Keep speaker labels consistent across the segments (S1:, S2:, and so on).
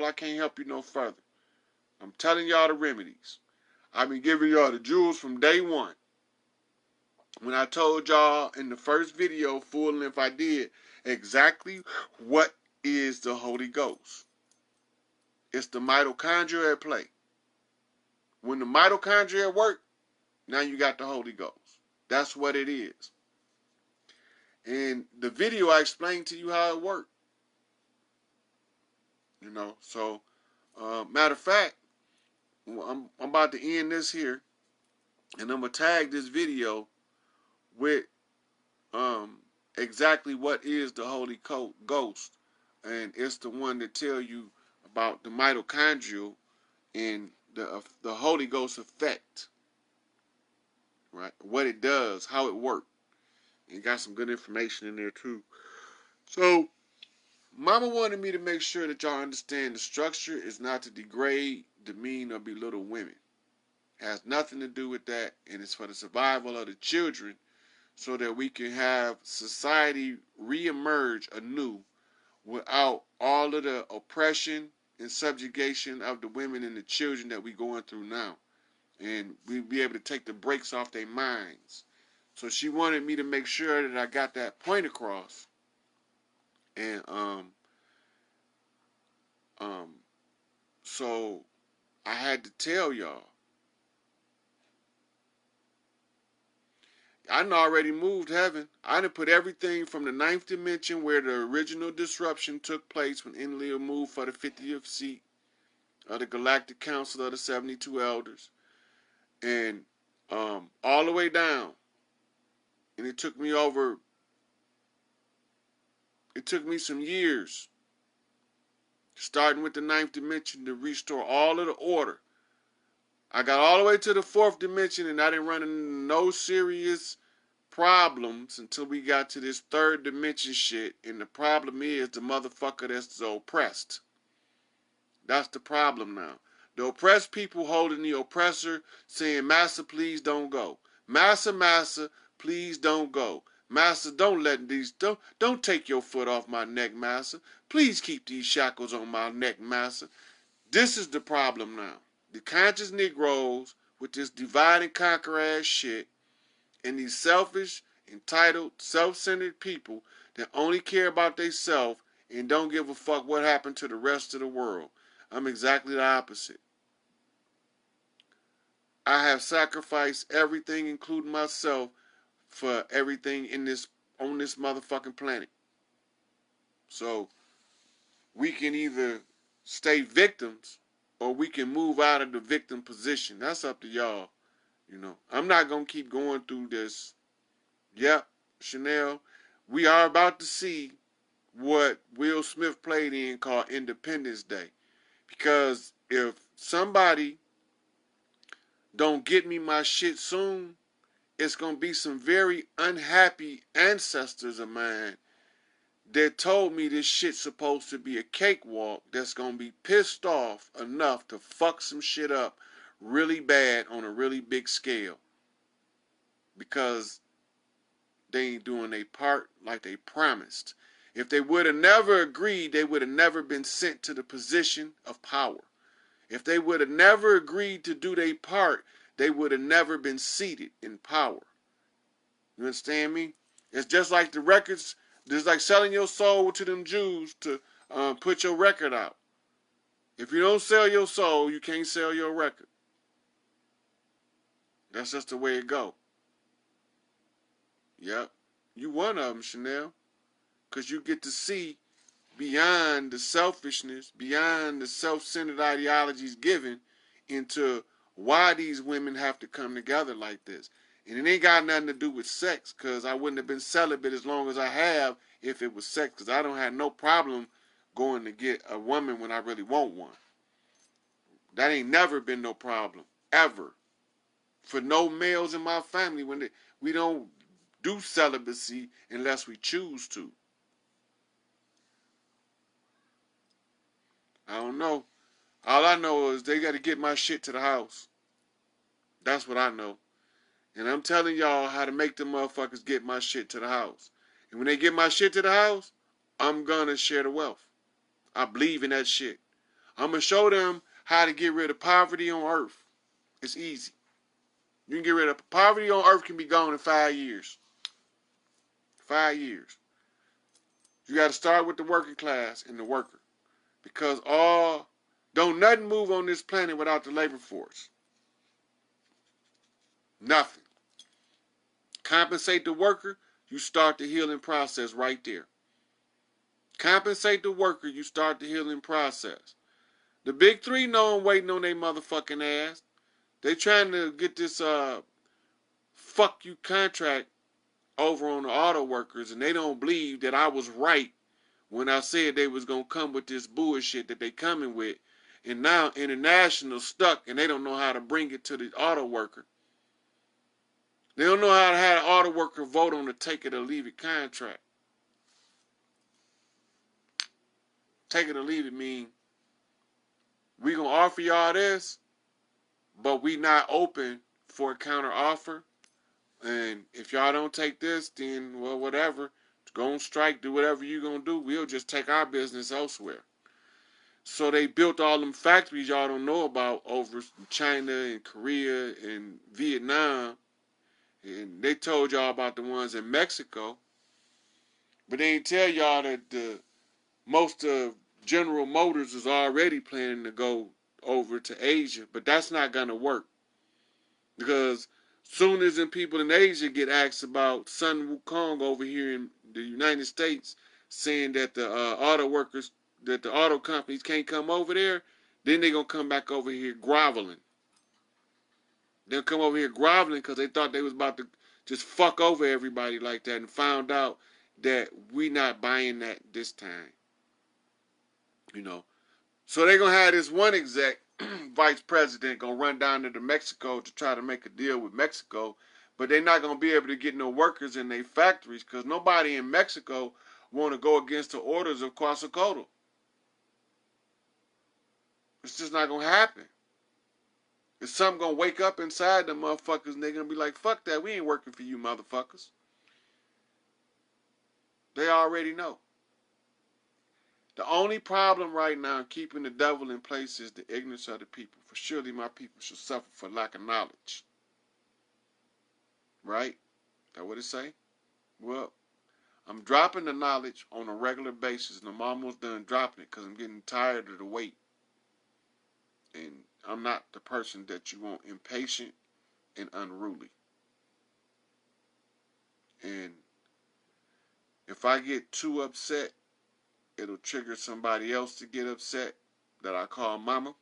S1: I can't help you no further. I'm telling y'all the remedies. I've been giving y'all the jewels from day one. When I told y'all in the first video, full length I did, exactly what is the Holy Ghost. It's the mitochondria at play. When the mitochondria at work, now you got the Holy Ghost. That's what it is. In the video, I explained to you how it worked. You know, so, matter of fact, I'm about to end this here, and I'm going to tag this video with exactly what is the Holy Ghost. And it's the one that tell you about the mitochondrial and the Holy Ghost effect. Right? What it does, how it works. And got some good information in there too. So, Mama wanted me to make sure that y'all understand the structure is not to degrade, demean, or belittle women. It has nothing to do with that, and it's for the survival of the children so that we can have society re-emerge anew without all of the oppression and subjugation of the women and the children that we're going through now. And we be able to take the brakes off their minds. So she wanted me to make sure that I got that point across. And so I had to tell y'all. I done already moved heaven. I done put everything from the 9th dimension where the original disruption took place when ENLIL moved for the 50th seat of the Galactic Council of the 72 Elders. And all the way down. And it took me some years, starting with the 9th dimension, to restore all of the order. I got all the way to the 4th dimension, and I didn't run into no serious problems until we got to this 3rd dimension shit. And the problem is the motherfucker that's oppressed. That's the problem now. The oppressed people holding the oppressor, saying, "Master, please don't go. Master, master, please don't go. Master, don't let these, don't take your foot off my neck, master. Please keep these shackles on my neck, master." This is the problem now. The conscious Negroes with this divide and conquer ass shit, and these selfish, entitled, self-centered people that only care about themselves and don't give a fuck what happened to the rest of the world. I'm exactly the opposite. I have sacrificed everything, including myself, for everything on this motherfucking planet. So we can either stay victims or we can move out of the victim position. That's up to y'all. You know, I'm not going to keep going through this. Yep, Chanel, we are about to see what Will Smith played in called Independence Day. Because if somebody don't get me my shit soon, it's going to be some very unhappy ancestors of mine that told me this shit's supposed to be a cakewalk that's going to be pissed off enough to fuck some shit up really bad on a really big scale. Because they ain't doing their part like they promised. If they would have never agreed, they would have never been sent to the position of power. If they would have never agreed to do their part, they would have never been seated in power. You understand me? It's just like the records. It's like selling your soul to them Jews to put your record out. If you don't sell your soul, you can't sell your record. That's just the way it go. Yep. You one of them, Chanel. Because you get to see beyond the selfishness, beyond the self-centered ideologies given, into why these women have to come together like this. And it ain't got nothing to do with sex, because I wouldn't have been celibate as long as I have if it was sex, because I don't have no problem going to get a woman when I really want one. That ain't never been no problem, ever. For no males in my family, we don't do celibacy unless we choose to. I don't know. All I know is they got to get my shit to the house. That's what I know. And I'm telling y'all how to make them motherfuckers get my shit to the house. And when they get my shit to the house, I'm gonna share the wealth. I believe in that shit. I'm going to show them how to get rid of poverty on earth. It's easy. You can get rid of poverty on earth, can be gone in 5 years. 5 years. You got to start with the working class and the worker. Because don't nothing move on this planet without the labor force. Nothing. Compensate the worker, you start the healing process right there. Compensate the worker, you start the healing process. The big three know I'm waiting on their motherfucking ass. They trying to get this fuck you contract over on the auto workers, and they don't believe that I was right when I said they was going to come with this bullshit that they coming with. And now International stuck, and they don't know how to bring it to the auto worker. They don't know how to have an auto worker vote on the take it or leave it contract. Take it or leave it mean we going to offer y'all this, but we not open for a counter offer. And if y'all don't take this, then, well, whatever. Go on strike, do whatever you going to do. We'll just take our business elsewhere. So they built all them factories y'all don't know about over China and Korea and Vietnam. And they told y'all about the ones in Mexico. But they didn't tell y'all that most of General Motors is already planning to go over to Asia. But that's not going to work. Because soon as the people in Asia get asked about Sun Wukong over here in the United States, saying that the auto workers, that the auto companies can't come over there, then they're going to come back over here groveling. They'll come over here groveling because they thought they was about to just fuck over everybody like that, and found out that we not buying that this time. You know. So they're going to have this one exec, vice president, going to run down to Mexico to try to make a deal with Mexico, but they're not going to be able to get no workers in their factories because nobody in Mexico want to go against the orders of Quetzalcoatl. It's just not going to happen. It's something going to wake up inside them motherfuckers, and they're going to be like, fuck that, we ain't working for you motherfuckers. They already know. The only problem right now keeping the devil in place is the ignorance of the people. For surely my people shall suffer for lack of knowledge. Right? That what it say? Well, I'm dropping the knowledge on a regular basis, and I'm almost done dropping it because I'm getting tired of the wait. And I'm not the person that you want impatient and unruly. And if I get too upset, it'll trigger somebody else to get upset that I call Mama,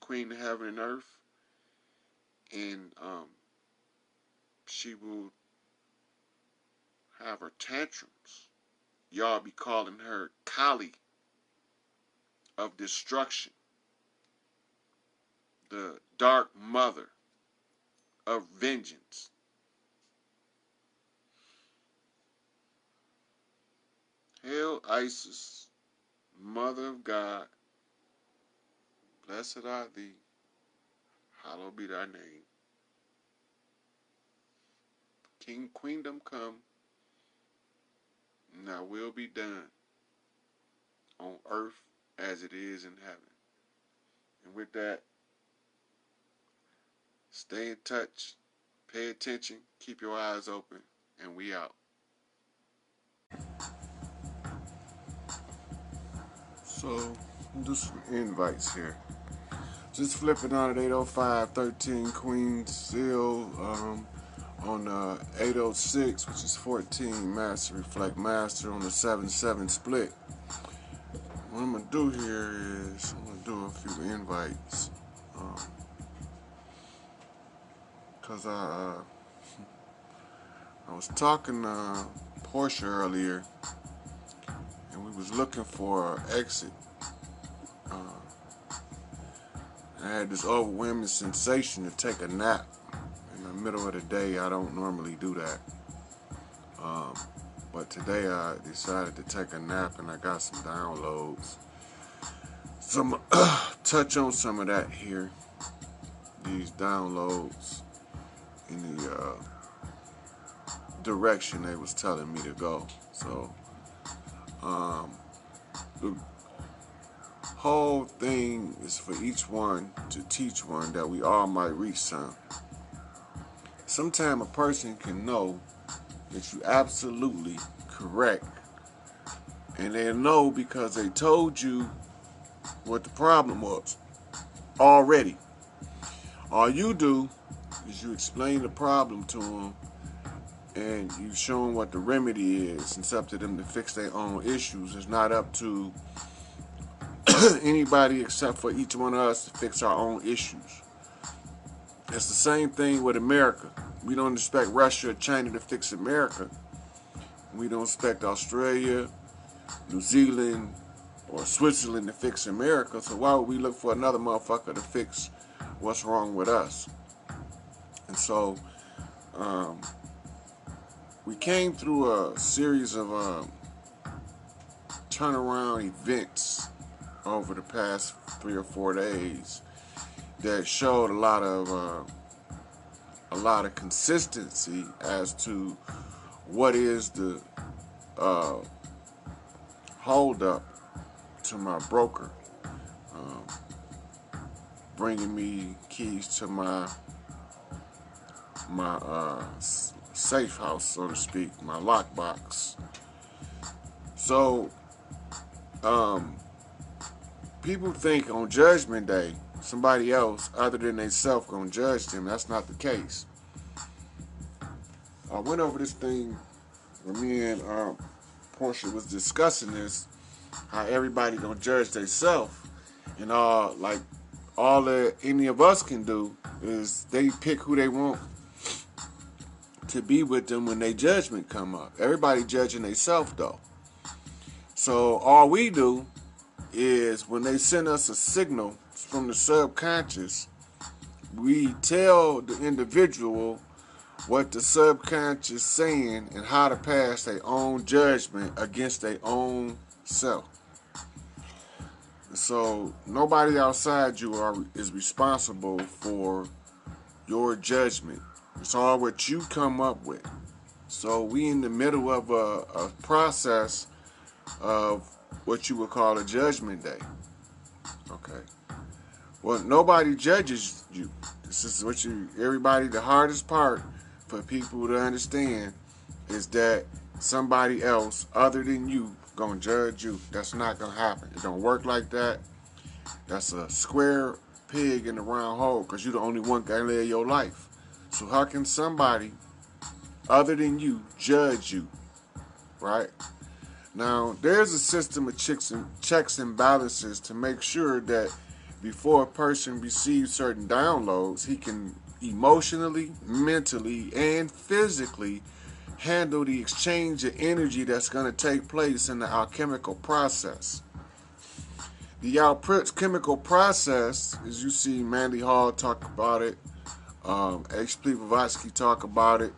S1: Queen of Heaven and Earth. And she will have her tantrums. Y'all be calling her Kali of destruction, the dark mother of vengeance. Hail Isis, Mother of God, blessed art thee, hallowed be thy name. King Queendom come, and thy will be done on earth as it is in heaven. And with that, stay in touch, pay attention, keep your eyes open, and we out. So, do some invites here. Just flipping on at 805-13 Queens Seal on 806, which is 14 Master Reflect Master on the 7-7 split. What I'm going to do here is I'm going to do a few invites. Because I was talking to Portia earlier, and we was looking for an exit. I had this overwhelming sensation to take a nap in the middle of the day. I don't normally do that. But today I decided to take a nap, and I got some downloads. So I'm going to touch on some of that here. These downloads in the direction they was telling me to go. So, whole thing is for each one to teach one, that we all might reach some. Sometimes a person can know that you're absolutely correct, and they know because they told you what the problem was already. All you do is you explain the problem to them, and you show them what the remedy is. It's up to them to fix their own issues. It's not up to anybody except for each one of us to fix our own issues. It's the same thing with America. We don't expect Russia or China to fix America. We don't expect Australia, New Zealand, or Switzerland to fix America. So why would we look for another motherfucker to fix what's wrong with us? And so we came through a series of turnaround events over the past 3 or 4 days that showed a lot of consistency as to what is the hold up to my broker bringing me keys to my safe house, so to speak, my lockbox. So people think on Judgment Day somebody else other than themselves gonna judge them. That's not the case. I went over this thing when me and Portia was discussing this, how everybody gonna judge themselves, and all that any of us can do is they pick who they want to be with them when their judgment come up. Everybody judging themselves though. So all we do is when they send us a signal from the subconscious, we tell the individual what the subconscious saying and how to pass their own judgment against their own self. So nobody outside you is responsible for your judgment. It's all what you come up with. So we in the middle of a process of what you would call a judgment day. Okay. Well, nobody judges you. This is what everybody, the hardest part for people to understand is that somebody else other than you gonna judge you. That's not gonna happen. It don't work like that. That's a square peg in the round hole, because you're the only one that can live your life. So how can somebody other than you judge you, right? Now, there's a system of checks and balances to make sure that before a person receives certain downloads, he can emotionally, mentally, and physically handle the exchange of energy that's going to take place in the alchemical process. The alchemical process, as you see Mandy Hall talk about it, H.P. Blavatsky talk about it,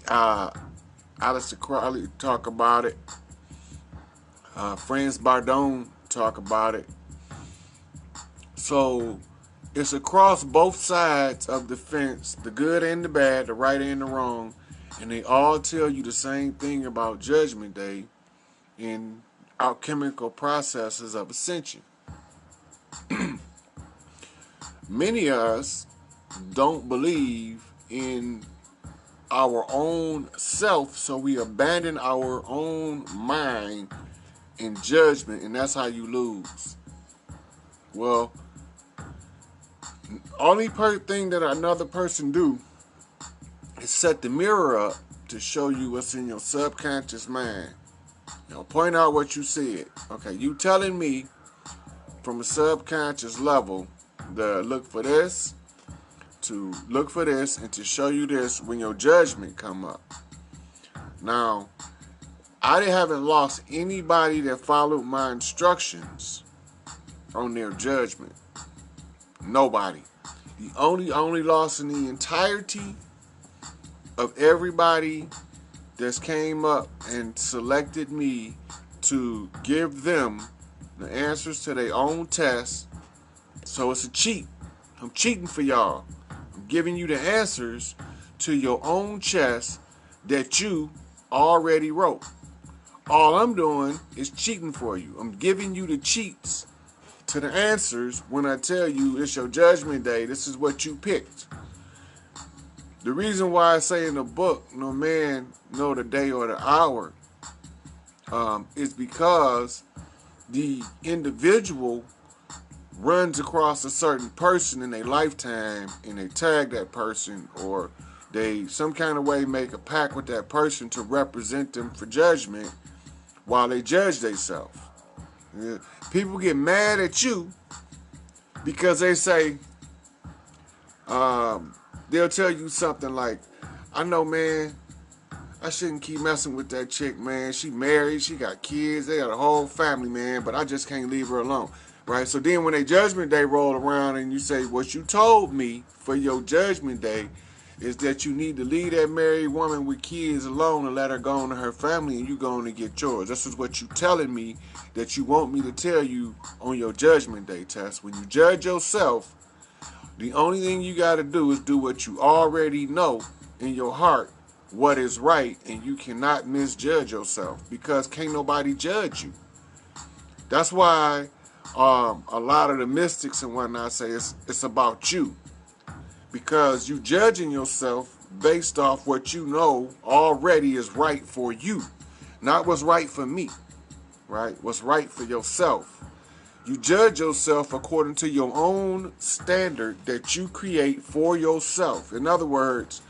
S1: Aleister Crowley talk about it, Franz Bardone talk about it. So it's across both sides of the fence, the good and the bad, the right and the wrong, and they all tell you the same thing about Judgment Day in alchemical processes of ascension. Many of us don't believe in our own self, so we abandon our own mind in judgment, and that's how you lose. Well, only thing that another person do is set the mirror up to show you what's in your subconscious mind. Point out what you said. Okay, you telling me from a subconscious level to look for this, and to show you this when your judgment come up. Now, I haven't lost anybody that followed my instructions on their judgment. Nobody. The only loss in the entirety of everybody that's came up and selected me to give them the answers to their own tests. So it's a cheat. I'm cheating for y'all. I'm giving you the answers to your own chess that you already wrote. All I'm doing is cheating for you. I'm giving you the cheats to the answers when I tell you it's your judgment day. This is what you picked. The reason why I say in the book, no man know the day or the hour, is because the individual runs across a certain person in their lifetime and they tag that person, or they some kind of way make a pact with that person to represent them for judgment while they judge themselves. Yeah. People get mad at you because they say, they'll tell you something like, I know, man, I shouldn't keep messing with that chick, man. She married, she got kids, they got a whole family, man, but I just can't leave her alone. Right? So then when their judgment day roll around and you say, what you told me for your judgment day is that you need to leave that married woman with kids alone and let her go on to her family, and you going to get yours. This is what you telling me that you want me to tell you on your judgment day, Tess. When you judge yourself, the only thing you got to do is do what you already know in your heart, what is right, and you cannot misjudge yourself because can't nobody judge you. That's why a lot of the mystics and whatnot say it's about you, because you judging yourself based off what you know already is right for you, not what's right for me, right? What's right for yourself. You judge yourself according to your own standard that you create for yourself. In other words,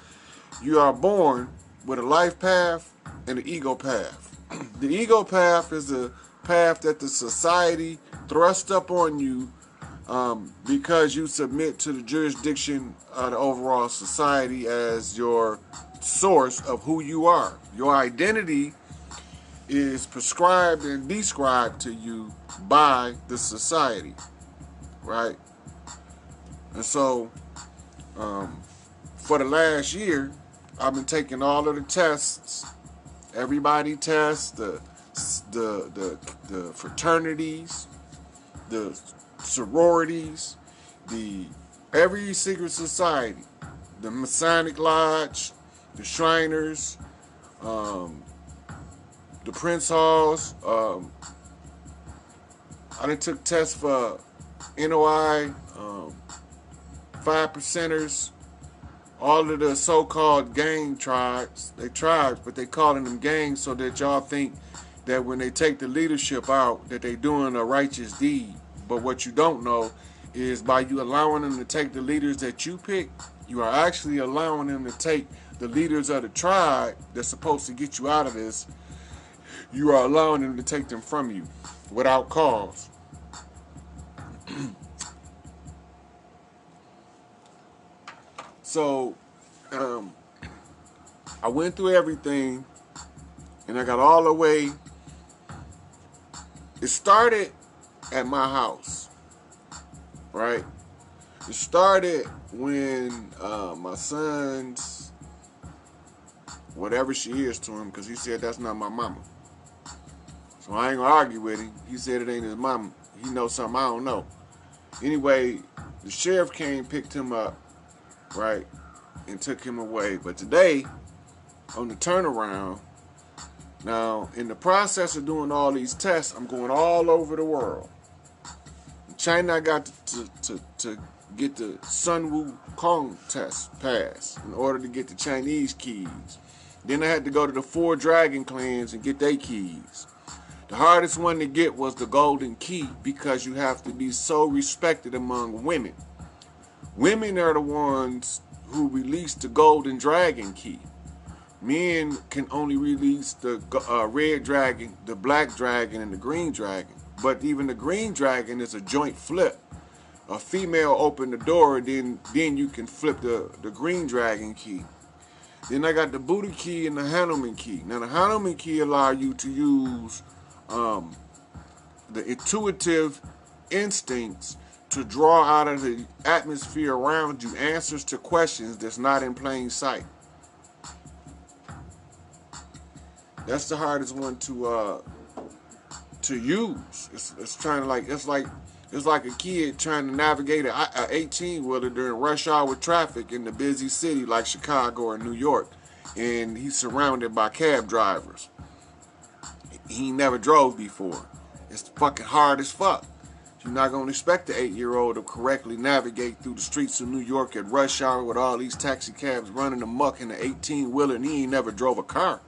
S1: you are born with a life path and an ego path. The ego path is the path that the society thrusts up on you because you submit to the jurisdiction of the overall society as your source of who you are. Your identity is prescribed and described to you by the society, right? And so, for the last year, I've been taking all of the tests, everybody tests, the fraternities, the sororities, every secret society, the Masonic Lodge, the Shriners, the Prince Halls. I done took tests for NOI, 5%ers, all of the so-called gang tribes. They tribes, but they calling them gangs so that y'all think that when they take the leadership out, that they doing a righteous deed. But what you don't know is by you allowing them to take the leaders that you pick, you are actually allowing them to take the leaders of the tribe that's supposed to get you out of this. You are allowing them to take them from you without cause. So, I went through everything, and I got all the way. It started at my house, right? It started when my son's, whatever she is to him, because he said that's not my mama. So I ain't gonna argue with him. He said it ain't his mama. He knows something I don't know. Anyway, the sheriff came, picked him up, right, and took him away. But today, on the turnaround, now, in the process of doing all these tests, I'm going all over the world. In China, I got to get the Sun Wukong test passed in order to get the Chinese keys. Then I had to go to the 4 dragon clans and get their keys. The hardest one to get was the golden key because you have to be so respected among women. Women are the ones who release the golden dragon key. Men can only release the red dragon, the black dragon, and the green dragon. But even the green dragon is a joint flip. A female open the door, then you can flip the green dragon key. Then I got the Buddha key and the Hanuman key. Now the Hanuman key allow you to use the intuitive instincts to draw out of the atmosphere around you answers to questions that's not in plain sight. That's the hardest one to use. It's trying to it's like a kid trying to navigate a 18-wheeler during rush hour traffic in the busy city like Chicago or New York, and he's surrounded by cab drivers. He never drove before. It's fucking hard as fuck. You're not going to expect the 8-year-old to correctly navigate through the streets of New York at rush hour with all these taxi cabs running amok in an 18-wheeler and he ain't never drove a car.